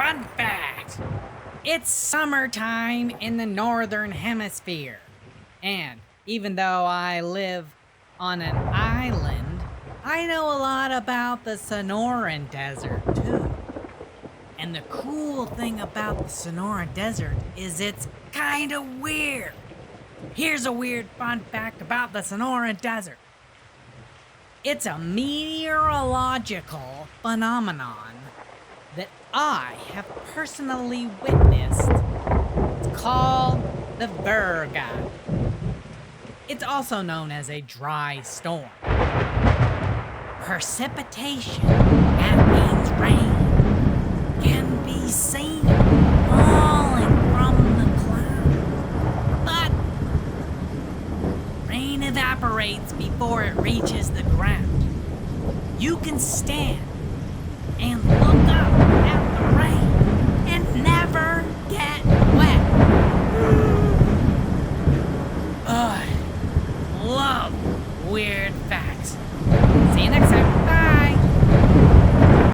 Fun fact! It's summertime in the northern hemisphere. And even though I live on an island, I know a lot about the Sonoran Desert too. And the cool thing about the Sonora Desert is it's kinda weird. Here's a weird fun fact about the Sonora Desert. It's a meteorological phenomenon that I have personally witnessed. It's called the Virga. It's also known as a dry storm. Precipitation, that means rain, can be seen falling from the clouds. But rain evaporates before it reaches the ground. You can stand and look up at the rain and never get wet. I love weird facts. See you next time.